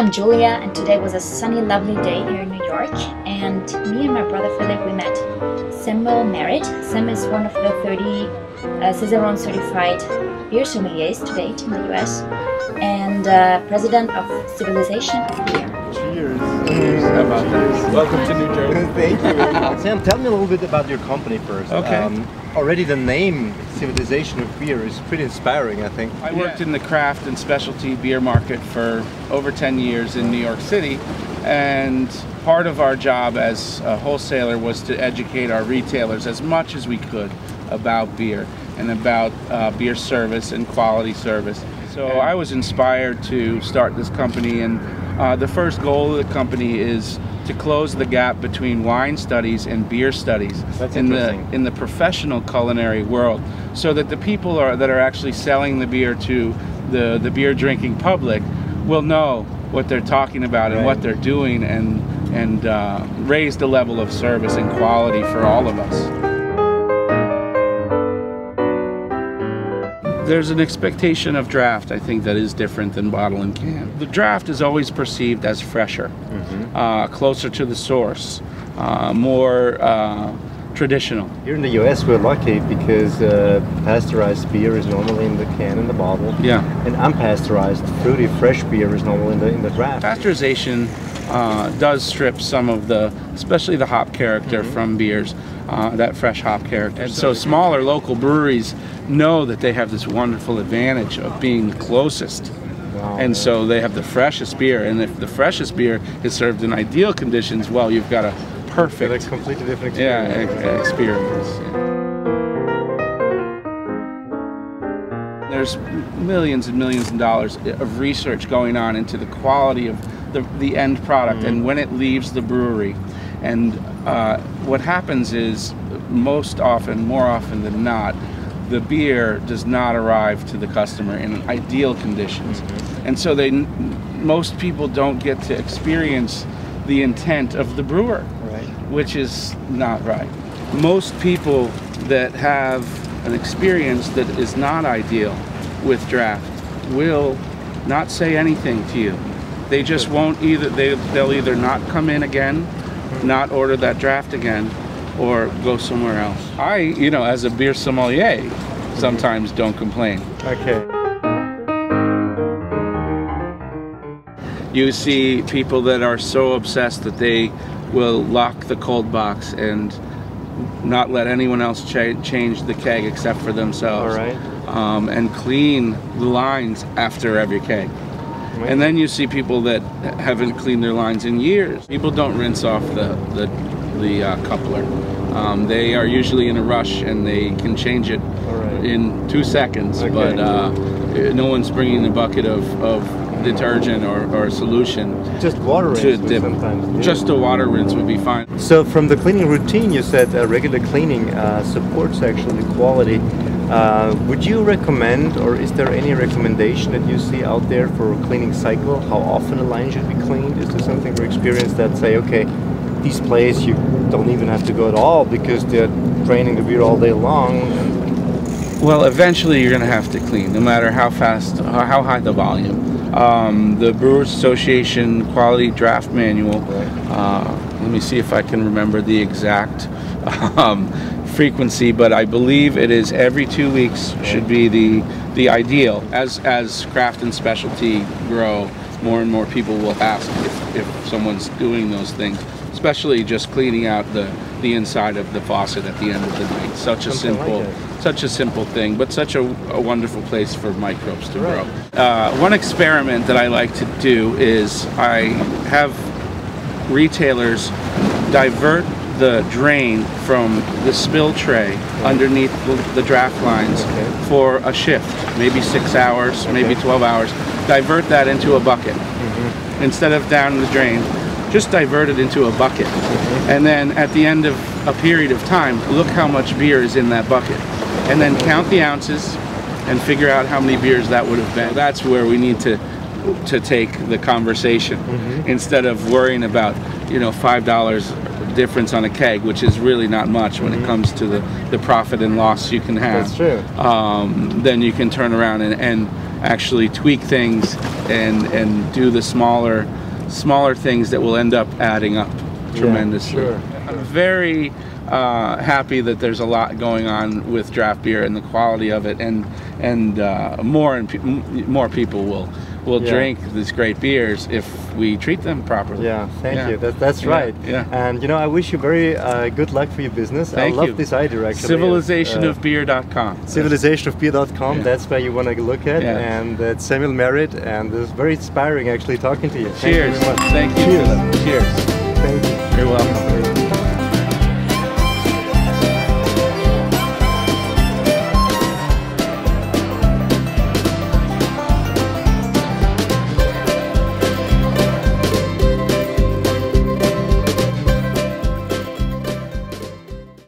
I'm Julia, and today was a sunny, lovely day here in New York, and me and my brother Philip, we met Samual Merritt. Sam is one of the 30 Cicerone certified beer sommeliers to date in the US, and president of Civilization of Beer. Cheers. How about that? Welcome to New Jersey. Thank you. Sam, tell me a little bit about your company first. Okay. Already the name Civilization of Beer is pretty inspiring, I think. I worked in the craft and specialty beer market for over 10 years in New York City, and part of our job as a wholesaler was to educate our retailers as much as we could about beer and about beer service and quality service. So I was inspired to start this company, and the first goal of the company is to close the gap between wine studies and beer studies in the professional culinary world, so that the people that are actually selling the beer to the beer drinking public will know what they're talking about and what they're doing, and raise the level of service and quality for all of us. There's an expectation of draft, I think, that is different than bottle and can. The draft is always perceived as fresher, closer to the source, more traditional. Here in the US we're lucky because pasteurized beer is normally in the can and the bottle. Yeah. And unpasteurized, fruity, fresh beer is normally in the draft. Pasteurization does strip some of the, especially the hop character from beers, that fresh hop character. And so smaller local breweries know that they have this wonderful advantage of being the closest. And so they have the freshest beer, and if the freshest beer is served in ideal conditions, well, you've got a perfect, it's a completely different experience. Experience. There's millions and millions of dollars of research going on into the quality of the end product and when it leaves the brewery. And what happens is, more often than not, the beer does not arrive to the customer in ideal conditions. And so most people don't get to experience the intent of the brewer, which is not right. Most people that have an experience that is not ideal with draft will not say anything to you. They just won't they'll either not come in again, not order that draft again, or go somewhere else. I, as a beer sommelier, sometimes don't complain. Okay. You see people that are so obsessed that they will lock the cold box and not let anyone else change the keg except for themselves. All right. And clean the lines after every keg. And then you see people that haven't cleaned their lines in years. People don't rinse off the coupler. They are usually in a rush and they can change it in 2 seconds, but no one's bringing a bucket of detergent or a solution. Just water rinse sometimes. Just a water rinse would be fine. So from the cleaning routine, you said regular cleaning supports actually the quality. Would you recommend, or is there any recommendation that you see out there for a cleaning cycle? How often a line should be cleaned? Is there something for experience that say, okay, these places you don't even have to go at all because they're draining the beer all day long? Well, eventually you're going to have to clean, no matter how fast, how high the volume. The Brewers Association Quality Draft Manual, let me see if I can remember the exact frequency, but I believe it is every 2 weeks should be the ideal. As craft and specialty grow, more and more people will ask if someone's doing those things, especially just cleaning out the inside of the faucet at the end of the night. Such a simple thing, but such a wonderful place for microbes to grow. One experiment that I like to do is I have retailers divert the drain from the spill tray underneath the draft lines for a shift, maybe 6 hours, maybe 12 hours. Divert that into a bucket. Instead of down the drain, just divert it into a bucket. And then at the end of a period of time, look how much beer is in that bucket. And then count the ounces and figure out how many beers that would have been. That's where we need to take the conversation, instead of worrying about, $5 difference on a keg, which is really not much when it comes to the profit and loss you can have. That's true. Then you can turn around and actually tweak things and do the smaller things that will end up adding up tremendously. Sure. I'm very happy that there's a lot going on with draft beer and the quality of it, and more people will drink these great beers if we treat them properly. Yeah, thank you. That's right. Yeah. And you know, I wish you very good luck for your business. Thank I love you. this idea actually. Civilizationofbeer.com. Civilizationofbeer.com. That's where you want to look at. Yeah. And it's Samual Merritt, and it's very inspiring actually talking to you. Cheers. Thank you very much. Thank you. Cheers. Cheers. Thank you. You're welcome.